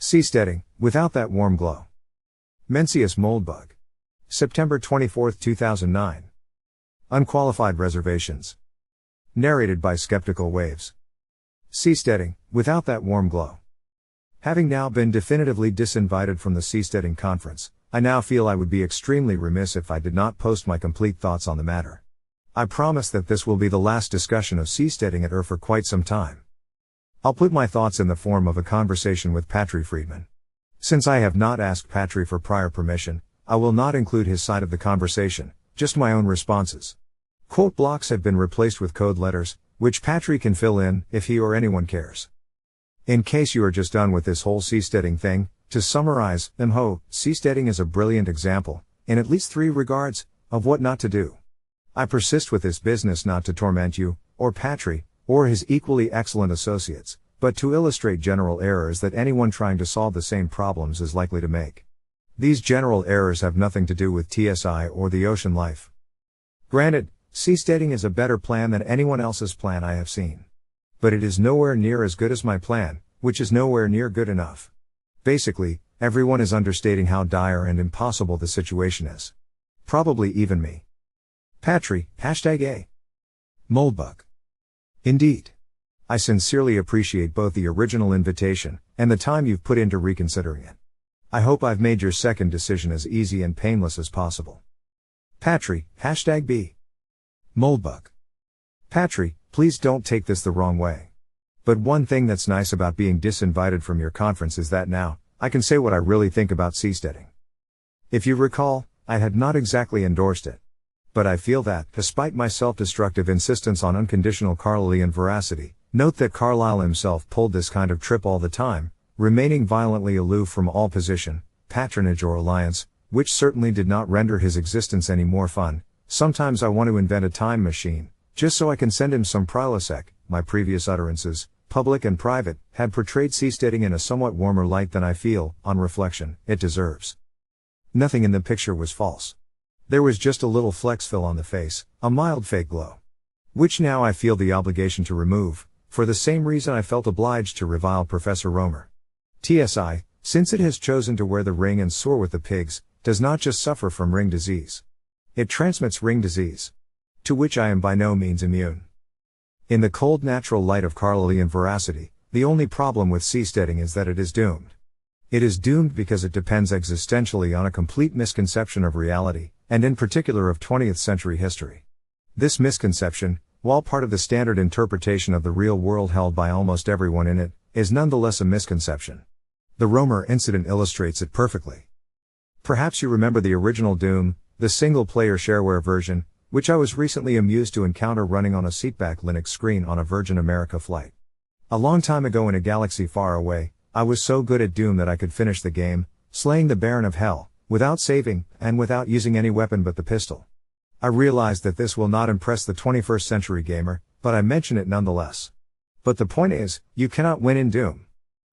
Seasteading, without that warm glow. Mencius Moldbug. September 24, 2009. Unqualified Reservations. Narrated by Skeptical Waves. Seasteading, without that warm glow. Having now been definitively disinvited from the Seasteading conference, I now feel I would be extremely remiss if I did not post my complete thoughts on the matter. I promise that this will be the last discussion of Seasteading at for quite some time. I'll put my thoughts in the form of a conversation with Patry Friedman. Since I have not asked Patry for prior permission, I will not include his side of the conversation, just my own responses. Quote blocks have been replaced with code letters, which Patry can fill in, if he or anyone cares. In case you are just done with this whole Seasteading thing, to summarize, Seasteading is a brilliant example, in at least 3 regards, of what not to do. I persist with this business not to torment you, or Patry, or his equally excellent associates, but to illustrate general errors that anyone trying to solve the same problems is likely to make. These general errors have nothing to do with TSI or the ocean life. Granted, Seasteading is a better plan than anyone else's plan I have seen. But it is nowhere near as good as my plan, which is nowhere near good enough. Basically, everyone is understating how dire and impossible the situation is. Probably even me. Patry, #A. Moldbug. Indeed. I sincerely appreciate both the original invitation, and the time you've put into reconsidering it. I hope I've made your second decision as easy and painless as possible. Patry, #B. Moldbug. Patry, please don't take this the wrong way. But one thing that's nice about being disinvited from your conference is that now, I can say what I really think about Seasteading. If you recall, I had not exactly endorsed it. But I feel that, despite my self-destructive insistence on unconditional Carlylean veracity, note that Carlyle himself pulled this kind of trip all the time, remaining violently aloof from all position, patronage or alliance, which certainly did not render his existence any more fun. Sometimes I want to invent a time machine, just so I can send him some Prilosec. My previous utterances, public and private, had portrayed Seasteading in a somewhat warmer light than I feel, on reflection, it deserves. Nothing in the picture was false. There was just a little flex fill on the face, a mild fake glow. Which now I feel the obligation to remove, for the same reason I felt obliged to revile Professor Romer. TSI, since it has chosen to wear the ring and soar with the pigs, does not just suffer from ring disease. It transmits ring disease. To which I am by no means immune. In the cold natural light of Carlylean veracity, the only problem with Seasteading is that it is doomed. It is doomed because it depends existentially on a complete misconception of reality, and in particular of 20th century history. This misconception, while part of the standard interpretation of the real world held by almost everyone in it, is nonetheless a misconception. The Romer incident illustrates it perfectly. Perhaps you remember the original Doom, the single-player shareware version, which I was recently amused to encounter running on a seatback Linux screen on a Virgin America flight. A long time ago in a galaxy far away, I was so good at Doom that I could finish the game, slaying the Baron of Hell, without saving, and without using any weapon but the pistol. I realized that this will not impress the 21st century gamer, but I mention it nonetheless. But the point is, you cannot win in Doom.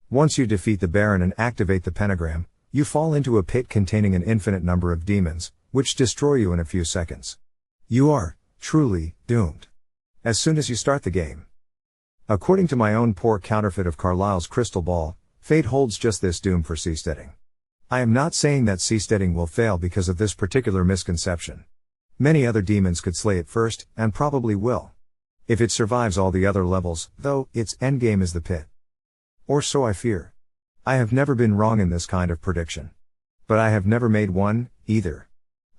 Once you defeat the Baron and activate the pentagram, you fall into a pit containing an infinite number of demons, which destroy you in a few seconds. You are, truly, doomed. As soon as you start the game. According to my own poor counterfeit of Carlyle's crystal ball, fate holds just this doom for Seasteading. I am not saying that Seasteading will fail because of this particular misconception. Many other demons could slay it first, and probably will. If it survives all the other levels, though, its endgame is the pit. Or so I fear. I have never been wrong in this kind of prediction. But I have never made one, either.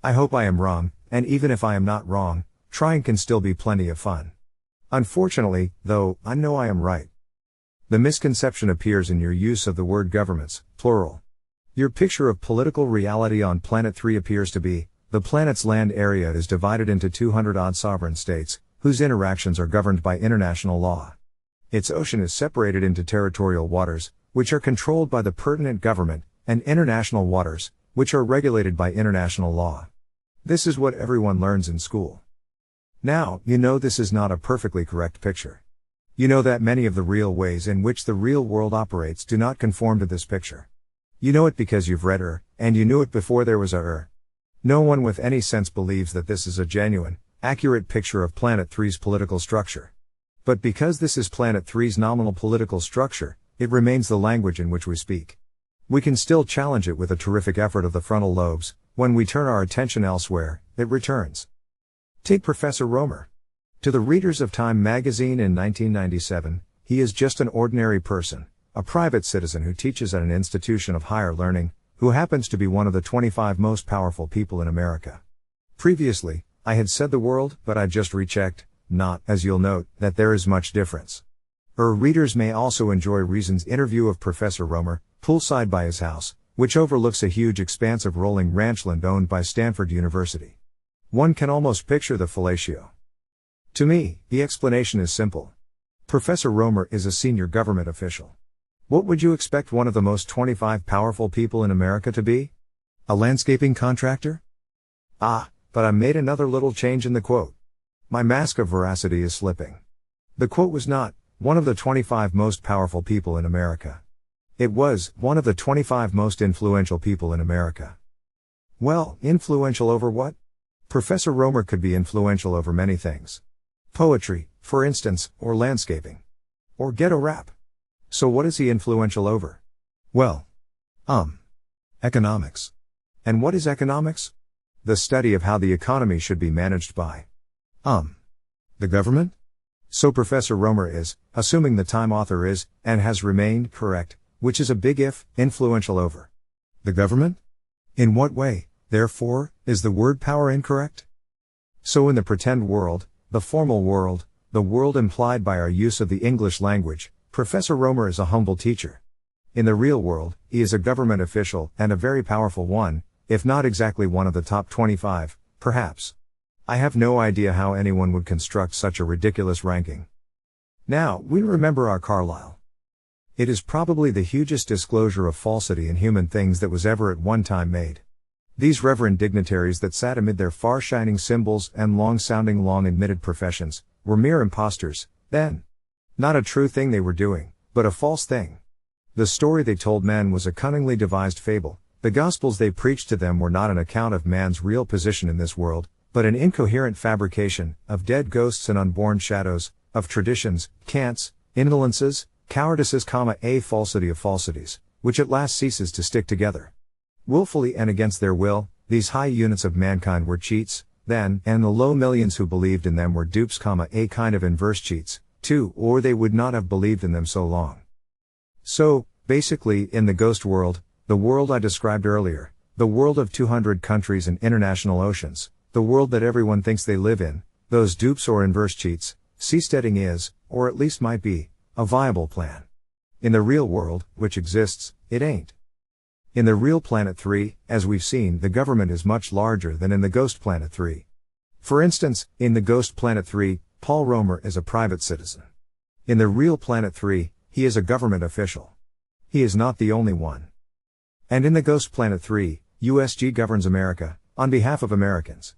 I hope I am wrong, and even if I am not wrong, trying can still be plenty of fun. Unfortunately, though, I know I am right. The misconception appears in your use of the word governments, plural. Your picture of political reality on Planet 3 appears to be, the planet's land area is divided into 200-odd sovereign states, whose interactions are governed by international law. Its ocean is separated into territorial waters, which are controlled by the pertinent government, and international waters, which are regulated by international law. This is what everyone learns in school. Now, you know this is not a perfectly correct picture. You know that many of the real ways in which the real world operates do not conform to this picture. You know it because you've read and you knew it before there was a No one with any sense believes that this is a genuine, accurate picture of Planet 3's political structure. But because this is Planet 3's nominal political structure, it remains the language in which we speak. We can still challenge it with a terrific effort of the frontal lobes. When we turn our attention elsewhere, it returns. Take Professor Romer. To the readers of Time magazine in 1997, he is just an ordinary person, a private citizen who teaches at an institution of higher learning, who happens to be one of the 25 most powerful people in America. Previously, I had said the world, but I just rechecked, not, as you'll note, that there is much difference. Readers may also enjoy Reason's interview of Professor Romer, poolside by his house, which overlooks a huge expanse of rolling ranchland owned by Stanford University. One can almost picture the fellatio. To me, the explanation is simple. Professor Romer is a senior government official. What would you expect one of the most 25 powerful people in America to be? A landscaping contractor? But I made another little change in the quote. My mask of veracity is slipping. The quote was not, one of the 25 most powerful people in America. It was, one of the 25 most influential people in America. Well, influential over what? Professor Romer could be influential over many things. Poetry, for instance, or landscaping. Or ghetto rap. So what is he influential over? Well, economics. And what is economics? The study of how the economy should be managed by, the government? So Professor Romer is, assuming the Time author is, and has remained, correct, which is a big if, influential over the government? In what way, therefore, is the word power incorrect? So in the pretend world, the formal world, the world implied by our use of the English language, Professor Romer is a humble teacher. In the real world, he is a government official, and a very powerful one, if not exactly one of the top 25, perhaps. I have no idea how anyone would construct such a ridiculous ranking. Now, we remember our Carlyle. It is probably the hugest disclosure of falsity in human things that was ever at one time made. These reverend dignitaries that sat amid their far-shining symbols and long-sounding long-admitted professions, were mere impostors, then. Not a true thing they were doing, but a false thing. The story they told men was a cunningly devised fable. The gospels they preached to them were not an account of man's real position in this world, but an incoherent fabrication, of dead ghosts and unborn shadows, of traditions, cants, indolences, cowardices, a falsity of falsities, which at last ceases to stick together. Willfully and against their will, these high units of mankind were cheats, then, and the low millions who believed in them were dupes, a kind of inverse cheats, too, or they would not have believed in them so long. So, basically, in the ghost world, the world I described earlier, the world of 200 countries and international oceans, the world that everyone thinks they live in, those dupes or inverse cheats, seasteading is, or at least might be, a viable plan. In the real world, which exists, it ain't. In the real Planet 3, as we've seen, the government is much larger than in the ghost Planet 3. For instance, in the ghost Planet 3, Paul Romer is a private citizen. In the real Planet 3, he is a government official. He is not the only one. And in the ghost Planet 3, USG governs America, on behalf of Americans.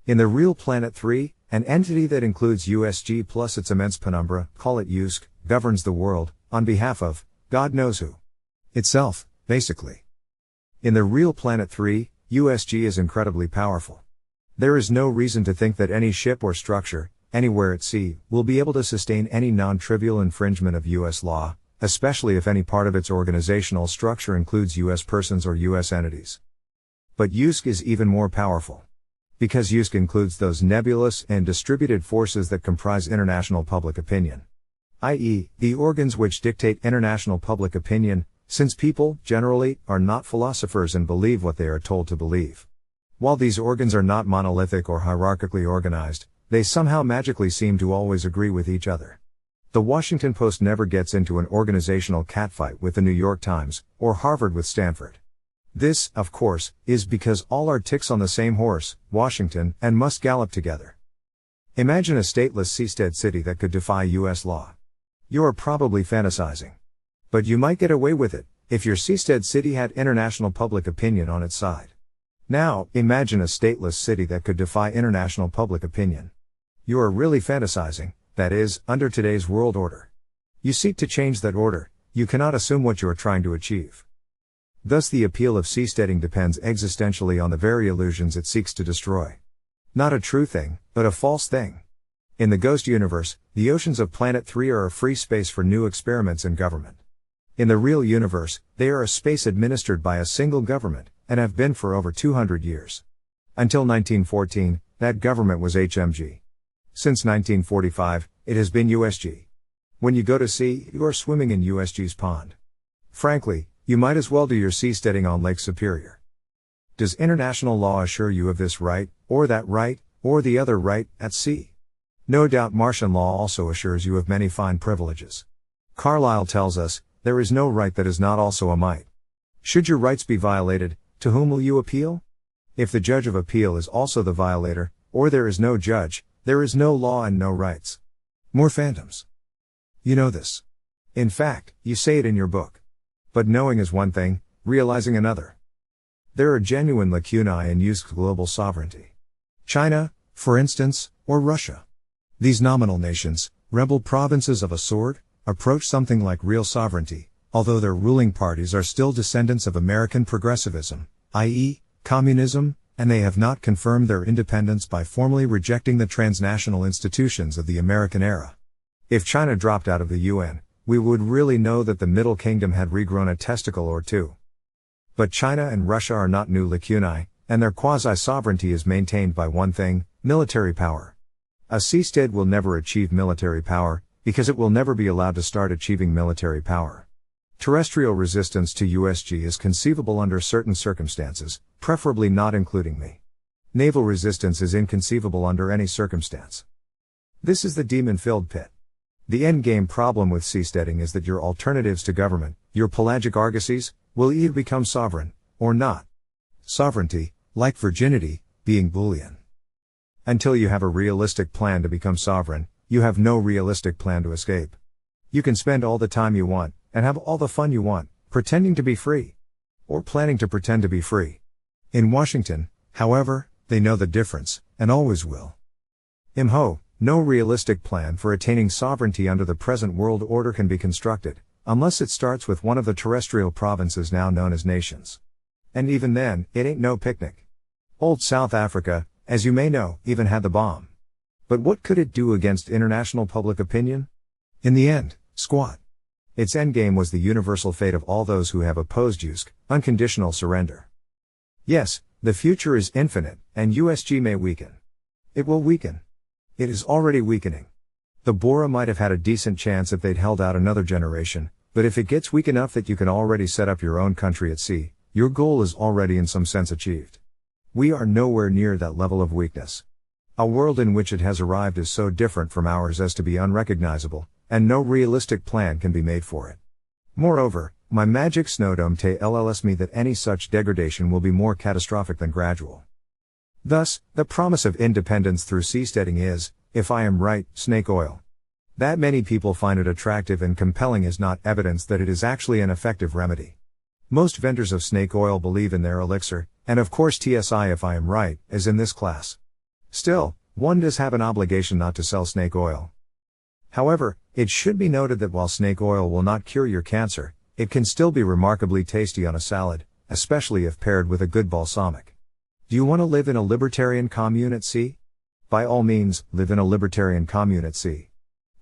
In the real Planet 3, an entity that includes USG plus its immense penumbra, call it USG, governs the world, on behalf of, God knows who. Itself, basically. In the real Planet 3, USG is incredibly powerful. There is no reason to think that any ship or structure, anywhere at sea, will be able to sustain any non-trivial infringement of U.S. law, especially if any part of its organizational structure includes U.S. persons or U.S. entities. But USG is even more powerful. Because USG includes those nebulous and distributed forces that comprise international public opinion. i.e., the organs which dictate international public opinion, since people, generally, are not philosophers and believe what they are told to believe. While these organs are not monolithic or hierarchically organized, they somehow magically seem to always agree with each other. The Washington Post never gets into an organizational catfight with the New York Times, or Harvard with Stanford. This, of course, is because all are ticks on the same horse, Washington, and must gallop together. Imagine a stateless seastead city that could defy U.S. law. You are probably fantasizing. But you might get away with it, if your seastead city had international public opinion on its side. Now, imagine a stateless city that could defy international public opinion. You are really fantasizing, that is, under today's world order. You seek to change that order, you cannot assume what you are trying to achieve. Thus the appeal of seasteading depends existentially on the very illusions it seeks to destroy. Not a true thing, but a false thing. In the ghost universe, the oceans of Planet 3 are a free space for new experiments in government. In the real universe, they are a space administered by a single government, and have been for over 200 years. Until 1914, that government was HMG. Since 1945, it has been USG. When you go to sea, you are swimming in USG's pond. Frankly, you might as well do your seasteading on Lake Superior. Does international law assure you of this right, or that right, or the other right, at sea? No doubt Martian law also assures you of many fine privileges. Carlyle tells us, there is no right that is not also a might. Should your rights be violated, to whom will you appeal? If the judge of appeal is also the violator, or there is no judge, there is no law and no rights. More phantoms. You know this. In fact, you say it in your book. But knowing is one thing, realizing another. There are genuine lacunae in used global sovereignty. China, for instance, or Russia. These nominal nations, rebel provinces of a sort, approach something like real sovereignty, although their ruling parties are still descendants of American progressivism, i.e., communism, and they have not confirmed their independence by formally rejecting the transnational institutions of the American era. If China dropped out of the UN, we would really know that the Middle Kingdom had regrown a testicle or two. But China and Russia are not new lacunae, and their quasi-sovereignty is maintained by one thing, military power. A seastead will never achieve military power, because it will never be allowed to start achieving military power. Terrestrial resistance to USG is conceivable under certain circumstances, preferably not including me. Naval resistance is inconceivable under any circumstance. This is the demon-filled pit. The endgame problem with seasteading is that your alternatives to government, your pelagic argosies, will either become sovereign, or not. Sovereignty, like virginity, being Boolean. Until you have a realistic plan to become sovereign, you have no realistic plan to escape. You can spend all the time you want, and have all the fun you want, pretending to be free. Or planning to pretend to be free. In Washington, however, they know the difference, and always will. Imho, no realistic plan for attaining sovereignty under the present world order can be constructed, unless it starts with one of the terrestrial provinces now known as nations. And even then, it ain't no picnic. Old South Africa, as you may know, even had the bomb. But what could it do against international public opinion? In the end, squat. Its endgame was the universal fate of all those who have opposed USG, unconditional surrender. Yes, the future is infinite, and USG may weaken. It will weaken. It is already weakening. The Bora might have had a decent chance if they'd held out another generation, but if it gets weak enough that you can already set up your own country at sea, your goal is already in some sense achieved. We are nowhere near that level of weakness. A world in which it has arrived is so different from ours as to be unrecognizable, and no realistic plan can be made for it. Moreover, my magic snowdome tells me that any such degradation will be more catastrophic than gradual. Thus, the promise of independence through seasteading is, if I am right, snake oil. That many people find it attractive and compelling is not evidence that it is actually an effective remedy. Most vendors of snake oil believe in their elixir, and of course TSI if I am right, is in this class. Still, one does have an obligation not to sell snake oil. However, it should be noted that while snake oil will not cure your cancer, it can still be remarkably tasty on a salad, especially if paired with a good balsamic. Do you want to live in a libertarian commune at sea? By all means, live in a libertarian commune at sea.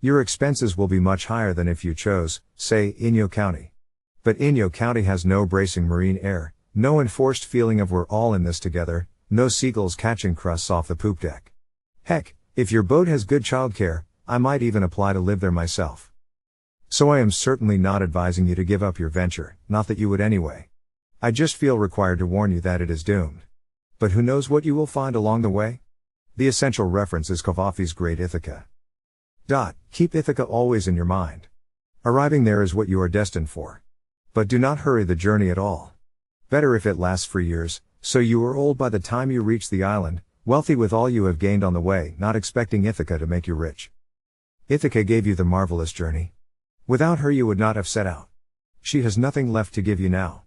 Your expenses will be much higher than if you chose, say, Inyo County. But Inyo County has no bracing marine air, no enforced feeling of we're all in this together, no seagulls catching crusts off the poop deck. Heck, if your boat has good childcare, I might even apply to live there myself. So I am certainly not advising you to give up your venture, not that you would anyway. I just feel required to warn you that it is doomed. But who knows what you will find along the way? The essential reference is Kavafi's Great Ithaca. Keep Ithaca always in your mind. Arriving there is what you are destined for. But do not hurry the journey at all. Better if it lasts for years, so you are old by the time you reach the island, wealthy with all you have gained on the way, not expecting Ithaca to make you rich. Ithaca gave you the marvelous journey. Without her you would not have set out. She has nothing left to give you now.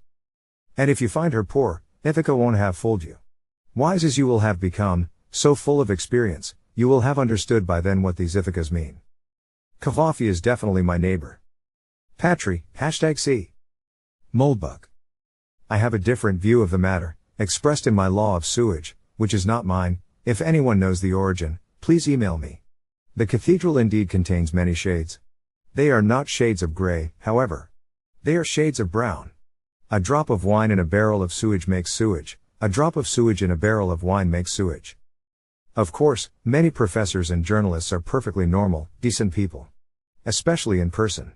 And if you find her poor, Ithaca won't have fooled you. Wise as you will have become, so full of experience, you will have understood by then what these Ithacas mean. Kavafi is definitely my neighbor. Patri, #C. Moldbug. I have a different view of the matter, expressed in my law of sewage, which is not mine. If anyone knows the origin, please email me. The cathedral indeed contains many shades. They are not shades of grey, however. They are shades of brown. A drop of wine in a barrel of sewage makes sewage. A drop of sewage in a barrel of wine makes sewage. Of course, many professors and journalists are perfectly normal, decent people. Especially in person.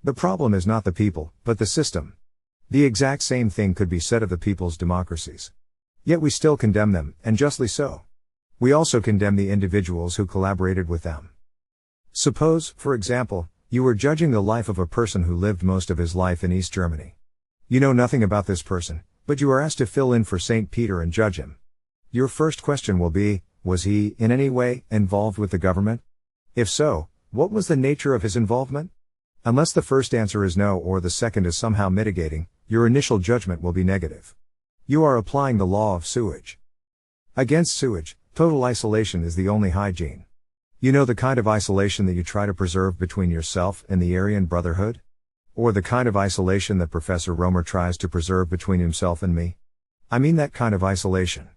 The problem is not the people, but the system. The exact same thing could be said of the people's democracies. Yet we still condemn them, and justly so. We also condemn the individuals who collaborated with them. Suppose, for example, you were judging the life of a person who lived most of his life in East Germany. You know nothing about this person, but you are asked to fill in for St. Peter and judge him. Your first question will be, was he, in any way, involved with the government? If so, what was the nature of his involvement? Unless the first answer is no or the second is somehow mitigating, your initial judgment will be negative. You are applying the law of sewage. Against sewage, total isolation is the only hygiene. You know the kind of isolation that you try to preserve between yourself and the Aryan Brotherhood? Or the kind of isolation that Professor Romer tries to preserve between himself and me? I mean that kind of isolation.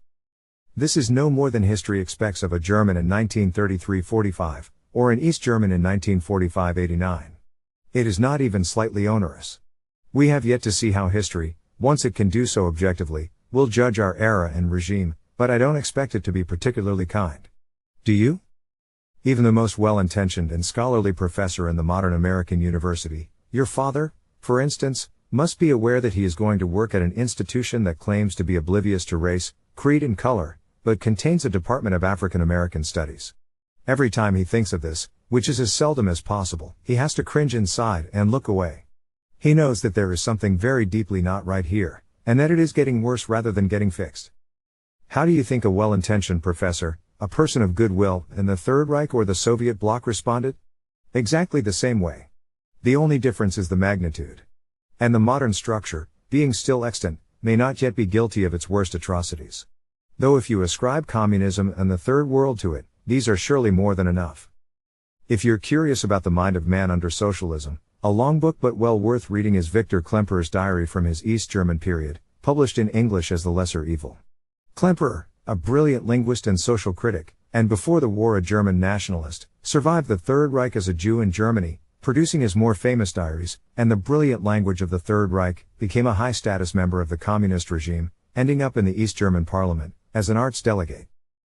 This is no more than history expects of a German in 1933-45, or an East German in 1945-89. It is not even slightly onerous. We have yet to see how history, once it can do so objectively, will judge our era and regime, but I don't expect it to be particularly kind. Do you? Even the most well-intentioned and scholarly professor in the modern American university, your father, for instance, must be aware that he is going to work at an institution that claims to be oblivious to race, creed and color, but contains a Department of African American Studies. Every time he thinks of this, which is as seldom as possible, he has to cringe inside and look away. He knows that there is something very deeply not right here, and that it is getting worse rather than getting fixed. How do you think a well-intentioned professor, a person of goodwill, in the Third Reich or the Soviet bloc responded? Exactly the same way. The only difference is the magnitude. And the modern structure, being still extant, may not yet be guilty of its worst atrocities. Though if you ascribe communism and the Third World to it, these are surely more than enough. If you're curious about the mind of man under socialism, a long book but well worth reading is Victor Klemperer's diary from his East German period, published in English as The Lesser Evil. Klemperer, a brilliant linguist and social critic, and before the war a German nationalist, survived the Third Reich as a Jew in Germany, producing his more famous diaries, and the brilliant language of the Third Reich, became a high-status member of the communist regime, ending up in the East German parliament, as an arts delegate.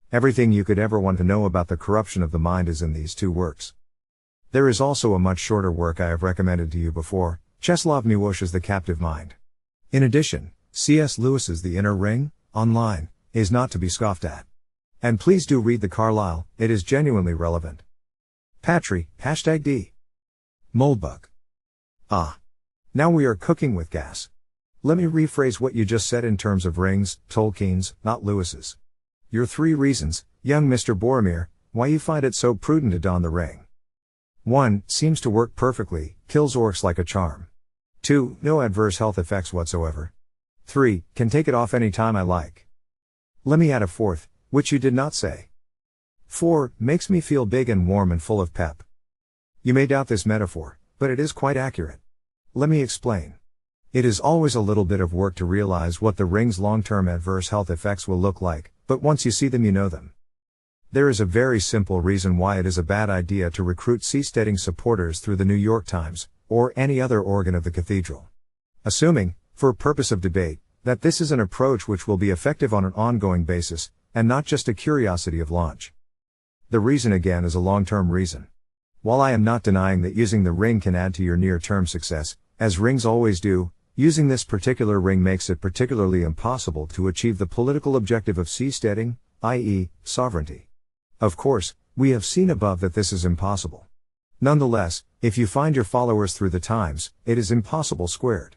Everything you could ever want to know about the corruption of the mind is in these two works. There is also a much shorter work I have recommended to you before, Czeslaw Miłosz's The Captive Mind. In addition, C.S. Lewis's The Inner Ring, online, is not to be scoffed at. And please do read the Carlyle, it is genuinely relevant. Patry, #D. Moldbug. Ah. Now we are cooking with gas. Let me rephrase what you just said in terms of rings, Tolkien's, not Lewis's. Your 3 reasons, young Mr. Boromir, why you find it so prudent to don the ring. 1. Seems to work perfectly, kills orcs like a charm. 2. No adverse health effects whatsoever. 3. Can take it off any time I like. Let me add a 4th, which you did not say. 4. Makes me feel big and warm and full of pep. You may doubt this metaphor, but it is quite accurate. Let me explain. It is always a little bit of work to realize what the ring's long-term adverse health effects will look like, but once you see them you know them. There is a very simple reason why it is a bad idea to recruit Seasteading supporters through the New York Times, or any other organ of the cathedral. Assuming, for purpose of debate, that this is an approach which will be effective on an ongoing basis, and not just a curiosity of launch. The reason again is a long-term reason. While I am not denying that using the ring can add to your near-term success, as rings always do, using this particular ring makes it particularly impossible to achieve the political objective of seasteading, i.e., sovereignty. Of course, we have seen above that this is impossible. Nonetheless, if you find your followers through the Times, it is impossible squared.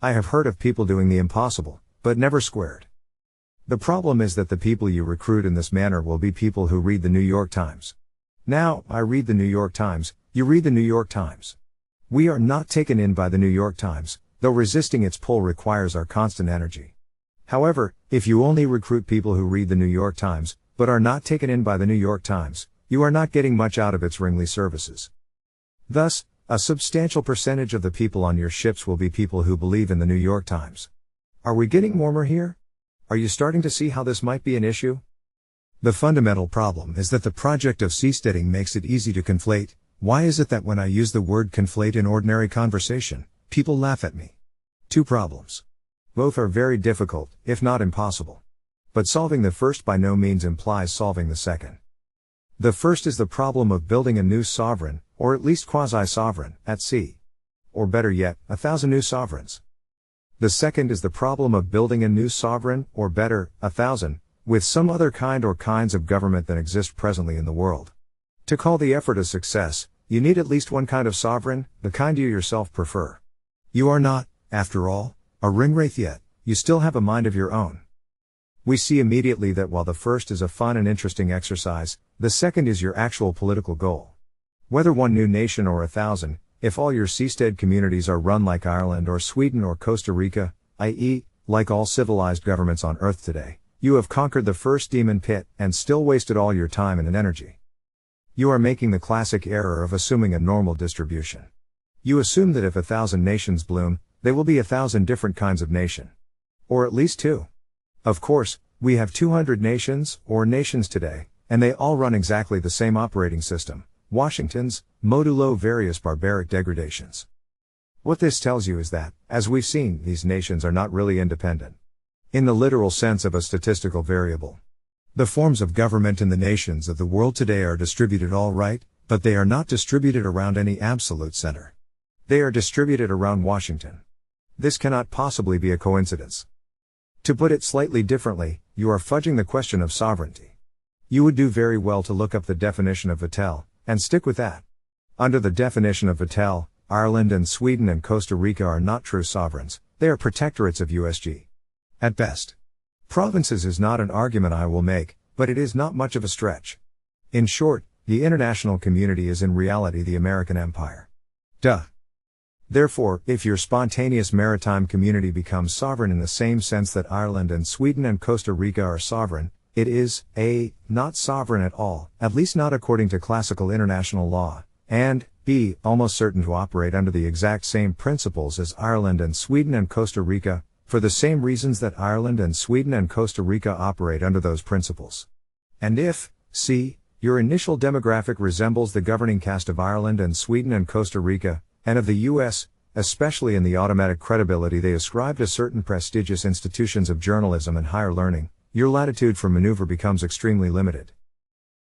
I have heard of people doing the impossible, but never squared. The problem is that the people you recruit in this manner will be people who read the New York Times. Now, I read the New York Times, you read the New York Times. We are not taken in by the New York Times, though resisting its pull requires our constant energy. However, if you only recruit people who read the New York Times, but are not taken in by the New York Times, you are not getting much out of its ringly services. Thus, a substantial percentage of the people on your ships will be people who believe in the New York Times. Are we getting warmer here? Are you starting to see how this might be an issue? The fundamental problem is that the project of seasteading makes it easy to conflate. Why is it that when I use the word conflate in ordinary conversation, People laugh at me. Two problems. Both are very difficult, if not impossible. But solving the first by no means implies solving the second. The first is the problem of building a new sovereign, or at least quasi-sovereign, at sea. Or better yet, 1,000 new sovereigns. The second is the problem of building a new sovereign, or better, 1,000, with some other kind or kinds of government than exist presently in the world. To call the effort a success, you need at least one kind of sovereign, the kind you yourself prefer. You are not, after all, a ringwraith yet, you still have a mind of your own. We see immediately that while the first is a fun and interesting exercise, the second is your actual political goal. Whether one new nation or 1,000, if all your seastead communities are run like Ireland or Sweden or Costa Rica, i.e., like all civilized governments on Earth today, you have conquered the first demon pit and still wasted all your time and energy. You are making the classic error of assuming a normal distribution. You assume that if 1,000 nations bloom, they will be 1,000 different kinds of nation. Or at least two. Of course, we have 200 nations, or nations today, and they all run exactly the same operating system, Washington's, modulo various barbaric degradations. What this tells you is that, as we've seen, these nations are not really independent. In the literal sense of a statistical variable. The forms of government in the nations of the world today are distributed all right, but they are not distributed around any absolute center. They are distributed around Washington. This cannot possibly be a coincidence. To put it slightly differently, you are fudging the question of sovereignty. You would do very well to look up the definition of Vattel, and stick with that. Under the definition of Vattel, Ireland and Sweden and Costa Rica are not true sovereigns, they are protectorates of USG. At best. Provinces is not an argument I will make, but it is not much of a stretch. In short, the international community is in reality the American empire. Duh. Therefore, if your spontaneous maritime community becomes sovereign in the same sense that Ireland and Sweden and Costa Rica are sovereign, it is, A, not sovereign at all, at least not according to classical international law, and, B, almost certain to operate under the exact same principles as Ireland and Sweden and Costa Rica, for the same reasons that Ireland and Sweden and Costa Rica operate under those principles. And if, C, your initial demographic resembles the governing caste of Ireland and Sweden and Costa Rica, and of the U.S., especially in the automatic credibility they ascribe to certain prestigious institutions of journalism and higher learning, your latitude for maneuver becomes extremely limited.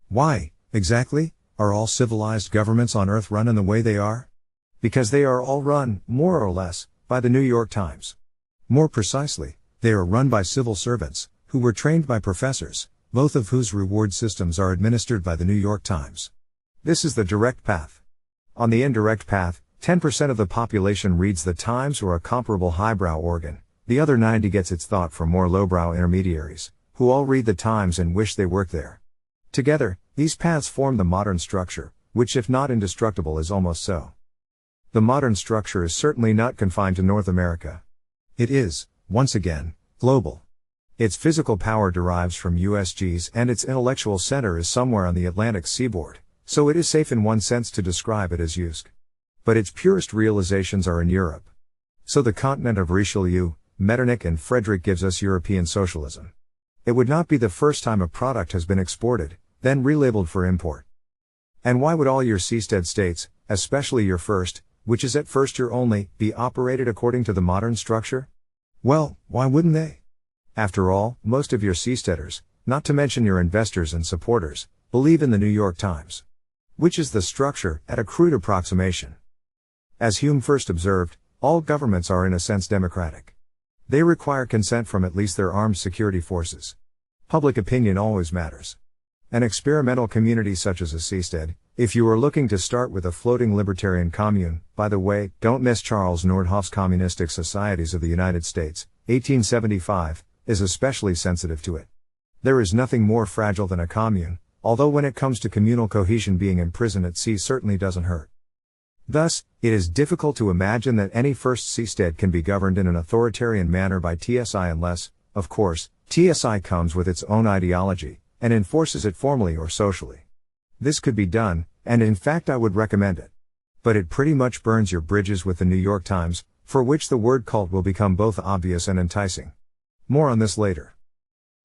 Why, exactly, are all civilized governments on Earth run in the way they are? Because they are all run, more or less, by the New York Times. More precisely, they are run by civil servants, who were trained by professors, both of whose reward systems are administered by the New York Times. This is the direct path. On the indirect path, 10% of the population reads the Times or a comparable highbrow organ, the other 90% gets its thought from more lowbrow intermediaries, who all read the Times and wish they worked there. Together, these paths form the modern structure, which if not indestructible is almost so. The modern structure is certainly not confined to North America. It is, once again, global. Its physical power derives from USGs and its intellectual center is somewhere on the Atlantic seaboard, so it is safe in one sense to describe it as USG. But its purest realizations are in Europe. So the continent of Richelieu, Metternich and Frederick gives us European socialism. It would not be the first time a product has been exported, then relabeled for import. And why would all your seastead states, especially your first, which is at first your only, be operated according to the modern structure? Well, why wouldn't they? After all, most of your seasteaders, not to mention your investors and supporters, believe in the New York Times. Which is the structure, at a crude approximation. As Hume first observed, all governments are in a sense democratic. They require consent from at least their armed security forces. Public opinion always matters. An experimental community such as a seastead, if you are looking to start with a floating libertarian commune, by the way, don't miss Charles Nordhoff's Communistic Societies of the United States, 1875, is especially sensitive to it. There is nothing more fragile than a commune, although when it comes to communal cohesion, being in prison at sea certainly doesn't hurt. Thus, it is difficult to imagine that any first seastead can be governed in an authoritarian manner by TSI unless, of course, TSI comes with its own ideology, and enforces it formally or socially. This could be done, and in fact I would recommend it. But it pretty much burns your bridges with the New York Times, for which the word cult will become both obvious and enticing. More on this later.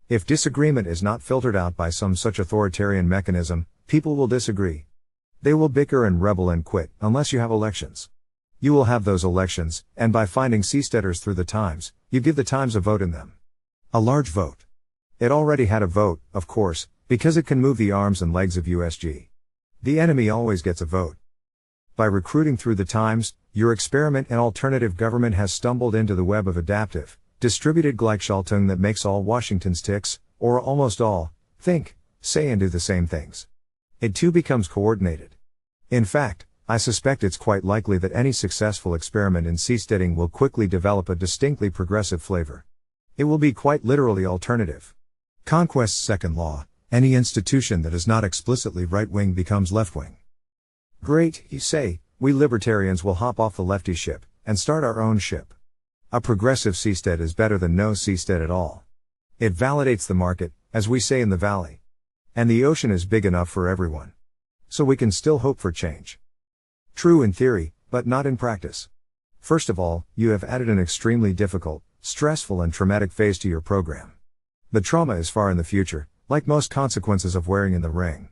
If disagreement is not filtered out by some such authoritarian mechanism, people will disagree. They will bicker and rebel and quit, unless you have elections. You will have those elections, and by finding Seasteaders through the Times, you give the Times a vote in them. A large vote. It already had a vote, of course, because it can move the arms and legs of USG. The enemy always gets a vote. By recruiting through the Times, your experiment in alternative government has stumbled into the web of adaptive, distributed Gleichschaltung that makes all Washington's ticks, or almost all, think, say and do the same things. It too becomes coordinated. In fact, I suspect it's quite likely that any successful experiment in seasteading will quickly develop a distinctly progressive flavor. It will be quite literally alternative. Conquest's second law: any institution that is not explicitly right-wing becomes left-wing. Great, you say, we libertarians will hop off the lefty ship, and start our own ship. A progressive seastead is better than no seastead at all. It validates the market, as we say in the valley. And the ocean is big enough for everyone. So we can still hope for change. True in theory, but not in practice. First of all, you have added an extremely difficult, stressful and traumatic phase to your program. The trauma is far in the future, like most consequences of wearing in the ring.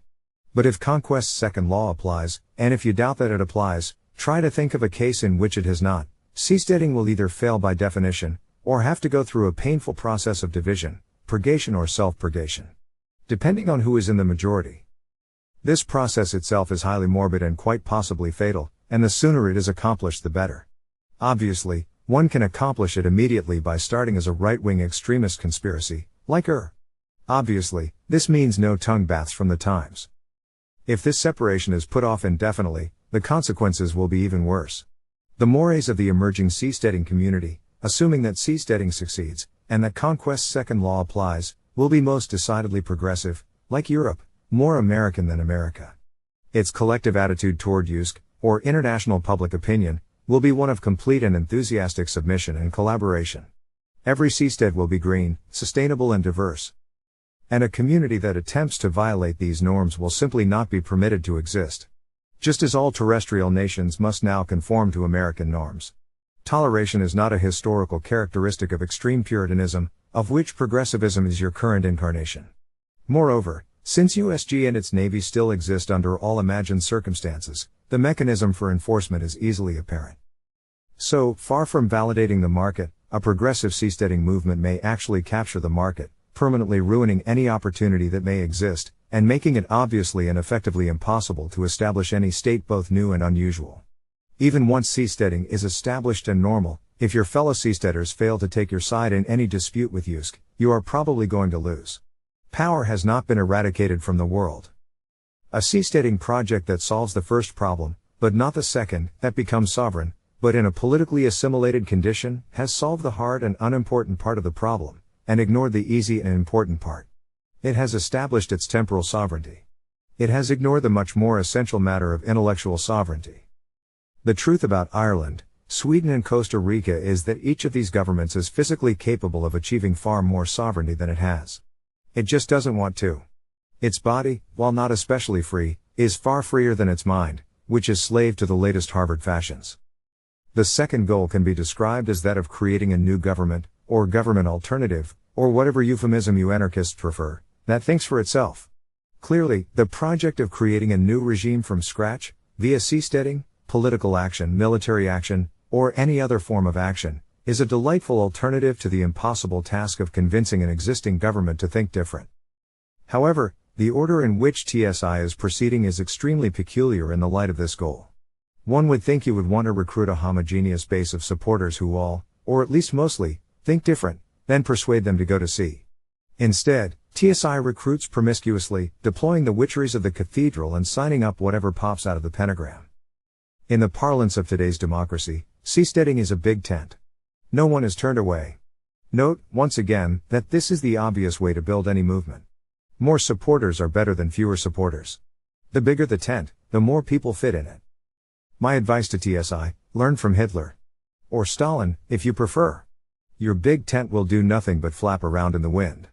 But if Conquest's second law applies, and if you doubt that it applies, try to think of a case in which it has not. Seasteading will either fail by definition, or have to go through a painful process of division, purgation or self-purgation. Depending on who is in the majority. This process itself is highly morbid and quite possibly fatal, and the sooner it is accomplished the better. Obviously, one can accomplish it immediately by starting as a right-wing extremist conspiracy, like Obviously, this means no tongue baths from the Times. If this separation is put off indefinitely, the consequences will be even worse. The mores of the emerging seasteading community, assuming that seasteading succeeds, and that Conquest's second law applies, will be most decidedly progressive, like Europe, more American than America. Its collective attitude toward USG, or international public opinion, will be one of complete and enthusiastic submission and collaboration. Every seastead will be green, sustainable and diverse. And a community that attempts to violate these norms will simply not be permitted to exist. Just as all terrestrial nations must now conform to American norms. Toleration is not a historical characteristic of extreme Puritanism, of which progressivism is your current incarnation. Moreover, since USG and its Navy still exist under all imagined circumstances, the mechanism for enforcement is easily apparent. So, far from validating the market, a progressive seasteading movement may actually capture the market, permanently ruining any opportunity that may exist, and making it obviously and effectively impossible to establish any state both new and unusual. Even once seasteading is established and normal, if your fellow seasteaders fail to take your side in any dispute with USG, you are probably going to lose. Power has not been eradicated from the world. A seasteading project that solves the first problem, but not the second, that becomes sovereign, but in a politically assimilated condition, has solved the hard and unimportant part of the problem, and ignored the easy and important part. It has established its temporal sovereignty. It has ignored the much more essential matter of intellectual sovereignty. The truth about Ireland, Sweden and Costa Rica is that each of these governments is physically capable of achieving far more sovereignty than it has. It just doesn't want to. Its body, while not especially free, is far freer than its mind, which is slave to the latest Harvard fashions. The second goal can be described as that of creating a new government, or government alternative, or whatever euphemism you anarchists prefer, that thinks for itself. Clearly, the project of creating a new regime from scratch, via seasteading, political action, military action, or any other form of action, is a delightful alternative to the impossible task of convincing an existing government to think different. However, the order in which TSI is proceeding is extremely peculiar in the light of this goal. One would think you would want to recruit a homogeneous base of supporters who all, or at least mostly, think different, then persuade them to go to sea. Instead, TSI recruits promiscuously, deploying the witcheries of the cathedral and signing up whatever pops out of the pentagram. In the parlance of today's democracy, seasteading is a big tent. No one is turned away. Note, once again, that this is the obvious way to build any movement. More supporters are better than fewer supporters. The bigger the tent, the more people fit in it. My advice to TSI, learn from Hitler. Or Stalin, if you prefer. Your big tent will do nothing but flap around in the wind.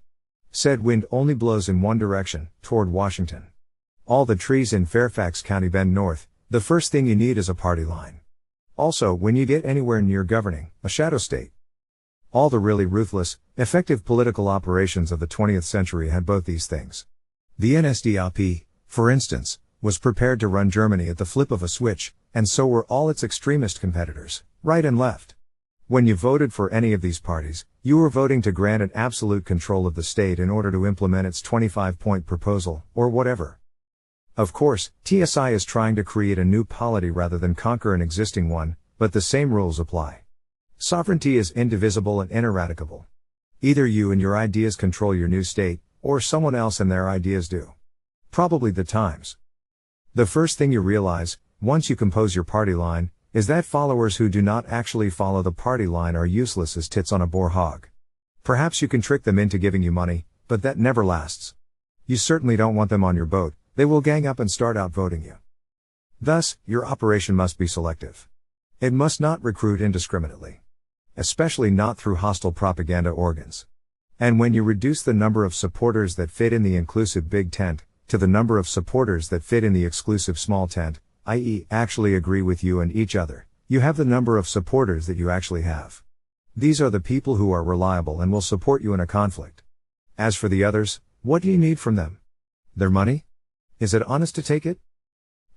Said wind only blows in one direction, toward Washington. All the trees in Fairfax County bend north. The first thing you need is a party line. Also, when you get anywhere near governing, a shadow state. All the really ruthless, effective political operations of the 20th century had both these things. The NSDAP, for instance, was prepared to run Germany at the flip of a switch, and so were all its extremist competitors, right and left. When you voted for any of these parties, you were voting to grant it absolute control of the state in order to implement its 25-point proposal, or whatever. Of course, TSI is trying to create a new polity rather than conquer an existing one, but the same rules apply. Sovereignty is indivisible and ineradicable. Either you and your ideas control your new state, or someone else and their ideas do. Probably the times. The first thing you realize, once you compose your party line, is that followers who do not actually follow the party line are useless as tits on a boar hog. Perhaps you can trick them into giving you money, but that never lasts. You certainly don't want them on your boat, they will gang up and start outvoting you. Thus, your operation must be selective. It must not recruit indiscriminately. Especially not through hostile propaganda organs. And when you reduce the number of supporters that fit in the inclusive big tent, to the number of supporters that fit in the exclusive small tent, i.e., actually agree with you and each other, you have the number of supporters that you actually have. These are the people who are reliable and will support you in a conflict. As for the others, what do you need from them? Their money? Is it honest to take it?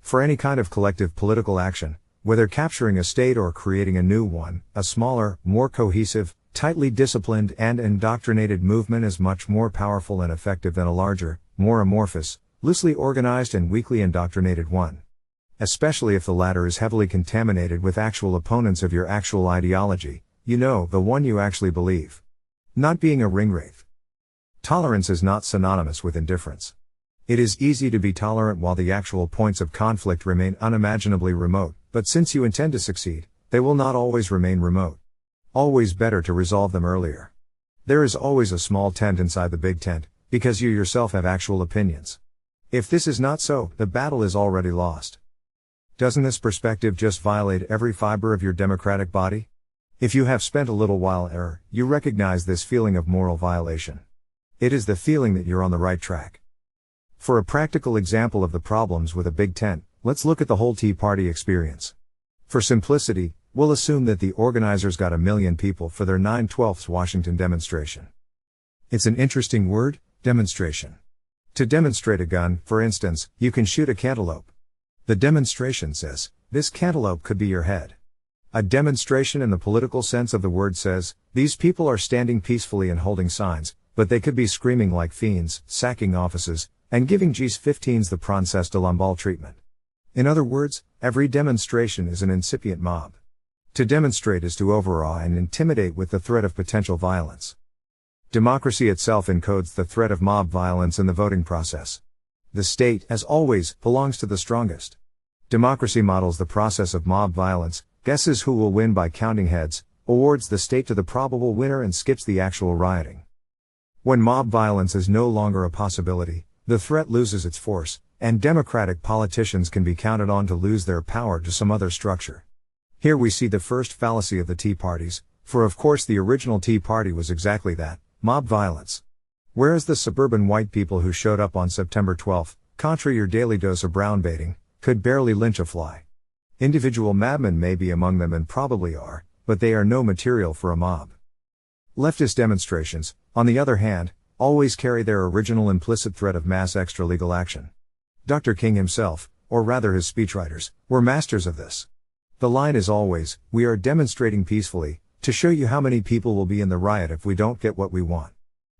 For any kind of collective political action, whether capturing a state or creating a new one, a smaller, more cohesive, tightly disciplined and indoctrinated movement is much more powerful and effective than a larger, more amorphous, loosely organized and weakly indoctrinated one. Especially if the latter is heavily contaminated with actual opponents of your actual ideology, the one you actually believe. Not being a ringwraith. Tolerance is not synonymous with indifference. It is easy to be tolerant while the actual points of conflict remain unimaginably remote, but since you intend to succeed, they will not always remain remote. Always better to resolve them earlier. There is always a small tent inside the big tent, because you yourself have actual opinions. If this is not so, the battle is already lost. Doesn't this perspective just violate every fiber of your democratic body? If you have spent a little while there, you recognize this feeling of moral violation. It is the feeling that you're on the right track. For a practical example of the problems with a big tent, let's look at the whole Tea Party experience. For simplicity, we'll assume that the organizers got 1 million people for their 9/12 Washington demonstration. It's an interesting word, demonstration. To demonstrate a gun, for instance, you can shoot a cantaloupe. The demonstration says, this cantaloupe could be your head. A demonstration in the political sense of the word says, these people are standing peacefully and holding signs, but they could be screaming like fiends, sacking offices, and giving Gs-15s the Princesse de Lamballe treatment. In other words, every demonstration is an incipient mob. To demonstrate is to overawe and intimidate with the threat of potential violence. Democracy itself encodes the threat of mob violence in the voting process. The state, as always, belongs to the strongest. Democracy models the process of mob violence, guesses who will win by counting heads, awards the state to the probable winner and skips the actual rioting. When mob violence is no longer a possibility, the threat loses its force, and democratic politicians can be counted on to lose their power to some other structure. Here we see the first fallacy of the Tea Parties, for of course the original Tea Party was exactly that, mob violence. Whereas the suburban white people who showed up on September 12, contra your daily dose of brown baiting, could barely lynch a fly. Individual madmen may be among them and probably are, but they are no material for a mob. Leftist demonstrations, on the other hand, always carry their original implicit threat of mass extra-legal action. Dr. King himself, or rather his speechwriters, were masters of this. The line is always, we are demonstrating peacefully, to show you how many people will be in the riot if we don't get what we want.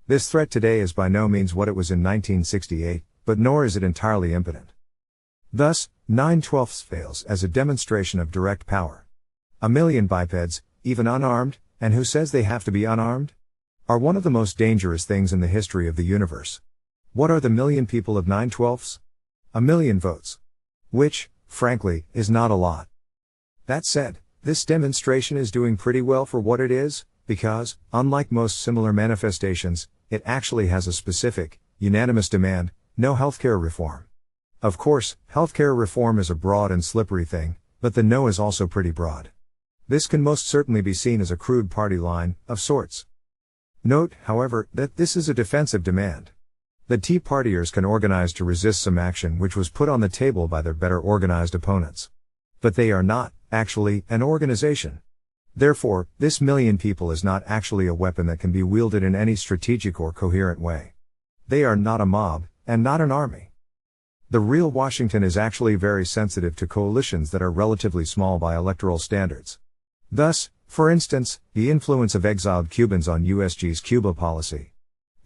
This threat today is by no means what it was in 1968, but nor is it entirely impotent. Thus, 9/12 fails as a demonstration of direct power. 1 million bipeds, even unarmed, and who says they have to be unarmed? Are one of the most dangerous things in the history of the universe. What are the million people of 9/12? 1 million votes. Which, frankly, is not a lot. That said, this demonstration is doing pretty well for what it is, because, unlike most similar manifestations, it actually has a specific, unanimous demand: no healthcare reform. Of course, healthcare reform is a broad and slippery thing, but the no is also pretty broad. This can most certainly be seen as a crude party line, of sorts. Note, however, that this is a defensive demand. The Tea Partiers can organize to resist some action which was put on the table by their better organized opponents. But they are not, actually, an organization. Therefore, this million people is not actually a weapon that can be wielded in any strategic or coherent way. They are not a mob, and not an army. The real Washington is actually very sensitive to coalitions that are relatively small by electoral standards. Thus, for instance, the influence of exiled Cubans on USG's Cuba policy.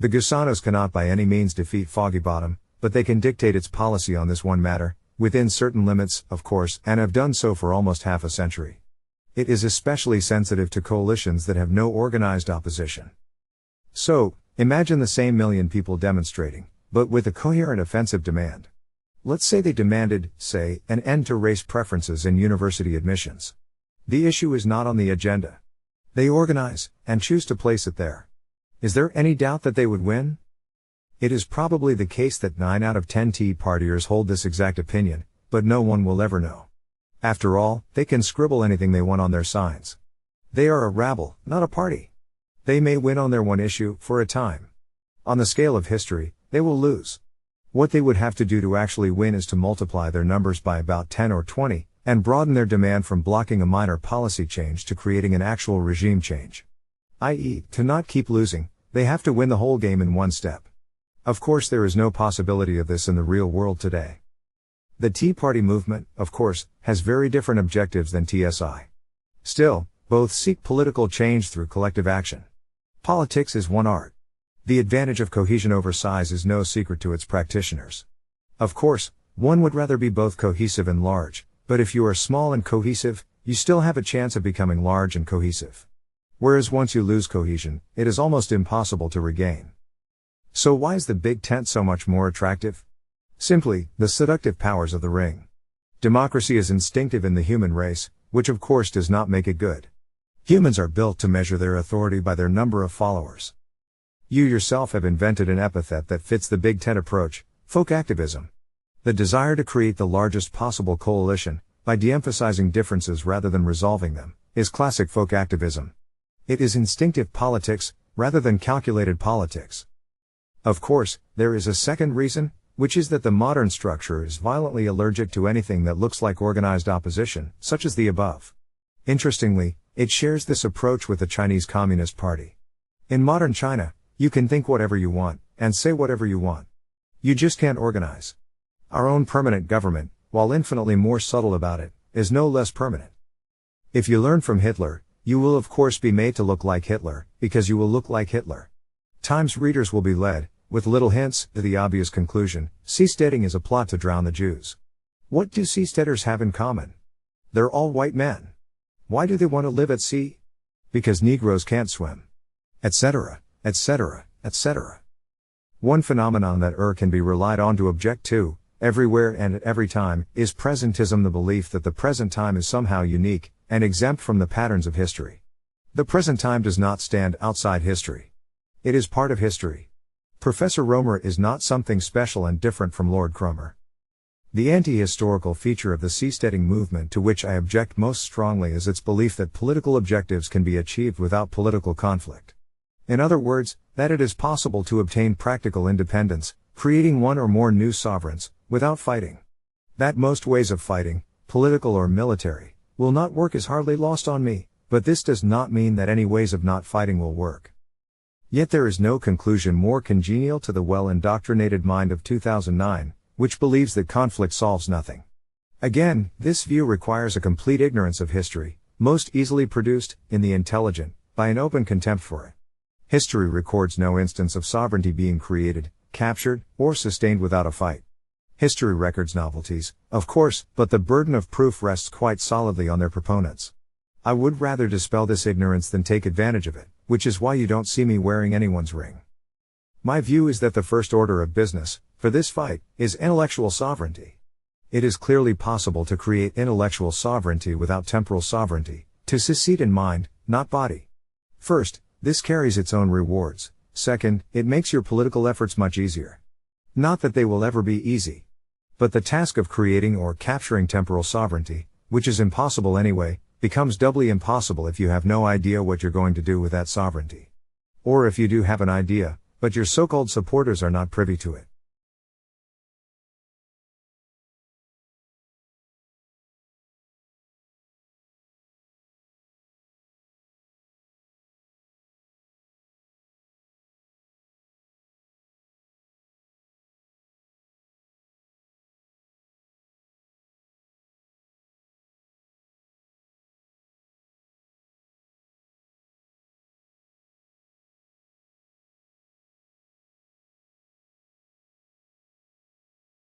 The Gusanos cannot by any means defeat Foggy Bottom, but they can dictate its policy on this one matter, within certain limits, of course, and have done so for almost half a century. It is especially sensitive to coalitions that have no organized opposition. So, imagine the same million people demonstrating, but with a coherent offensive demand. Let's say they demanded, say, an end to race preferences in university admissions. The issue is not on the agenda. They organize, and choose to place it there. Is there any doubt that they would win? It is probably the case that 9 out of 10 Tea Partiers hold this exact opinion, but no one will ever know. After all, they can scribble anything they want on their signs. They are a rabble, not a party. They may win on their one issue, for a time. On the scale of history, they will lose. What they would have to do to actually win is to multiply their numbers by about 10 or 20, and broaden their demand from blocking a minor policy change to creating an actual regime change. I.e., to not keep losing, they have to win the whole game in one step. Of course, there is no possibility of this in the real world today. The Tea Party movement, of course, has very different objectives than TSI. Still, both seek political change through collective action. Politics is one art. The advantage of cohesion over size is no secret to its practitioners. Of course, one would rather be both cohesive and large, but if you are small and cohesive, you still have a chance of becoming large and cohesive. Whereas once you lose cohesion, it is almost impossible to regain. So why is the big tent so much more attractive? Simply, the seductive powers of the ring. Democracy is instinctive in the human race, which of course does not make it good. Humans are built to measure their authority by their number of followers. You yourself have invented an epithet that fits the big tent approach, folk activism. The desire to create the largest possible coalition, by de-emphasizing differences rather than resolving them, is classic folk activism. It is instinctive politics, rather than calculated politics. Of course, there is a second reason, which is that the modern structure is violently allergic to anything that looks like organized opposition, such as the above. Interestingly, it shares this approach with the Chinese Communist Party. In modern China, you can think whatever you want, and say whatever you want. You just can't organize. Our own permanent government, while infinitely more subtle about it, is no less permanent. If you learn from Hitler, you will of course be made to look like Hitler, because you will look like Hitler. Times readers will be led, with little hints, to the obvious conclusion: Seasteading is a plot to drown the Jews. What do seasteaders have in common? They're all white men. Why do they want to live at sea? Because Negroes can't swim. Etc., etc., etc. One phenomenon that can be relied on to object to, everywhere and at every time, is presentism, the belief that the present time is somehow unique, and exempt from the patterns of history. The present time does not stand outside history. It is part of history. Professor Romer is not something special and different from Lord Cromer. The anti-historical feature of the seasteading movement to which I object most strongly is its belief that political objectives can be achieved without political conflict. In other words, that it is possible to obtain practical independence, creating one or more new sovereigns, without fighting. That most ways of fighting, political or military, will not work is hardly lost on me, but this does not mean that any ways of not fighting will work. Yet there is no conclusion more congenial to the well-indoctrinated mind of 2009, which believes that conflict solves nothing. Again, this view requires a complete ignorance of history, most easily produced, in the intelligent, by an open contempt for it. History records no instance of sovereignty being created, captured, or sustained without a fight. History records novelties, of course, but the burden of proof rests quite solidly on their proponents. I would rather dispel this ignorance than take advantage of it, which is why you don't see me wearing anyone's ring. My view is that the first order of business, for this fight, is intellectual sovereignty. It is clearly possible to create intellectual sovereignty without temporal sovereignty, to secede in mind, not body. First, this carries its own rewards. Second, it makes your political efforts much easier. Not that they will ever be easy. But the task of creating or capturing temporal sovereignty, which is impossible anyway, becomes doubly impossible if you have no idea what you're going to do with that sovereignty. Or if you do have an idea, but your so-called supporters are not privy to it.